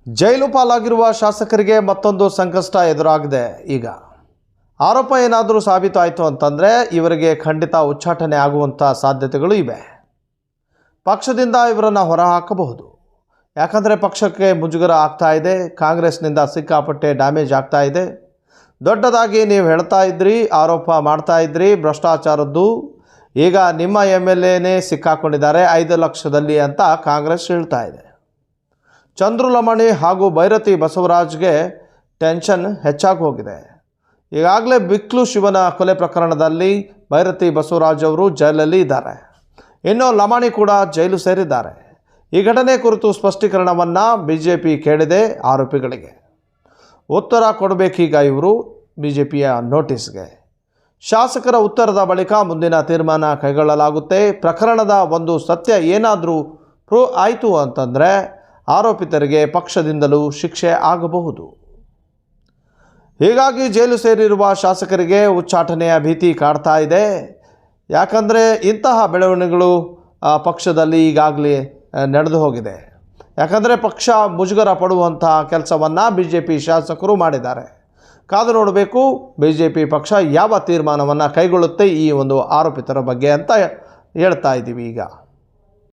ಜೈಲು ಪಾಲಾಗಿರುವ ಶಾಸಕರಿಗೆ ಮತ್ತೊಂದು ಸಂಕಷ್ಟ ಎದುರಾಗಿದೆ. ಈಗ ಆರೋಪ ಏನಾದರೂ ಸಾಬೀತಾಯಿತು ಅಂತಂದರೆ ಇವರಿಗೆ ಖಂಡಿತ ಉಚ್ಚಾಟನೆ ಆಗುವಂಥ ಸಾಧ್ಯತೆಗಳು ಇವೆ. ಪಕ್ಷದಿಂದ ಇವರನ್ನು ಹೊರಹಾಕಬಹುದು. ಯಾಕಂದರೆ ಪಕ್ಷಕ್ಕೆ ಮುಜುಗರ ಆಗ್ತಾ ಇದೆ. ಕಾಂಗ್ರೆಸ್ನಿಂದ ಸಿಕ್ಕಾಪಟ್ಟೆ ಡ್ಯಾಮೇಜ್ ಆಗ್ತಾ ಇದೆ. ದೊಡ್ಡದಾಗಿ ನೀವು ಹೇಳ್ತಾ ಇದ್ರಿ, ಆರೋಪ ಮಾಡ್ತಾ ಇದ್ರಿ ಭ್ರಷ್ಟಾಚಾರದ್ದು. ಈಗ ನಿಮ್ಮ MLAನೇ ಸಿಕ್ಕಾಕೊಂಡಿದ್ದಾರೆ 5 ಲಕ್ಷದಲ್ಲಿ ಅಂತ ಕಾಂಗ್ರೆಸ್ ಹೇಳ್ತಾ ಇದೆ. ಚಂದ್ರಲಮಣಿ ಹಾಗೂ ಭೈರತಿ ಬಸವರಾಜ್ಗೆ ಟೆನ್ಷನ್ ಹೆಚ್ಚಾಗಿ ಹೋಗಿದೆ. ಈಗಾಗಲೇ ಬಿಕ್ಲು ಶಿವನ ಕೊಲೆ ಪ್ರಕರಣದಲ್ಲಿ ಭೈರತಿ ಬಸವರಾಜ್ ಅವರು ಜೈಲಲ್ಲಿ ಇದ್ದಾರೆ. ಇನ್ನು ಲಮಾಣಿ ಕೂಡ ಜೈಲು ಸೇರಿದ್ದಾರೆ. ಈ ಘಟನೆ ಕುರಿತು ಸ್ಪಷ್ಟೀಕರಣವನ್ನು BJP ಕೇಳಿದೆ. ಆರೋಪಿಗಳಿಗೆ ಉತ್ತರ ಕೊಡಬೇಕೀಗ ಇವರು BJPಯ ನೋಟಿಸ್ಗೆ. ಶಾಸಕರ ಉತ್ತರದ ಬಳಿಕ ಮುಂದಿನ ತೀರ್ಮಾನ ಕೈಗೊಳ್ಳಲಾಗುತ್ತೆ. ಪ್ರಕರಣದ ಒಂದು ಸತ್ಯ ಏನಾದರೂ ಪ್ರೂವ್ ಆಯಿತು ಅಂತಂದರೆ ಆರೋಪಿತರಿಗೆ ಪಕ್ಷದಿಂದಲೂ ಶಿಕ್ಷೆ ಆಗಬಹುದು. ಹೀಗಾಗಿ ಜೈಲು ಸೇರಿರುವ ಶಾಸಕರಿಗೆ ಉಚ್ಚಾಟನೆಯ ಭೀತಿ ಕಾಡ್ತಾ ಇದೆ. ಯಾಕಂದರೆ ಇಂತಹ ಬೆಳವಣಿಗೆಗಳು ಪಕ್ಷದಲ್ಲಿ ಈಗಾಗಲೇ ನಡೆದು ಹೋಗಿದೆ. ಯಾಕಂದರೆ ಪಕ್ಷ ಮುಜುಗರ ಪಡುವಂತಹ ಕೆಲಸವನ್ನು BJP ಶಾಸಕರು ಮಾಡಿದ್ದಾರೆ. ಕಾದು ನೋಡಬೇಕು BJP ಪಕ್ಷ ಯಾವ ತೀರ್ಮಾನವನ್ನು ಕೈಗೊಳ್ಳುತ್ತೆ ಈ ಒಂದು ಆರೋಪಿತರ ಬಗ್ಗೆ ಅಂತ ಹೇಳ್ತಾ ಇದ್ದೀವಿ ಈಗ.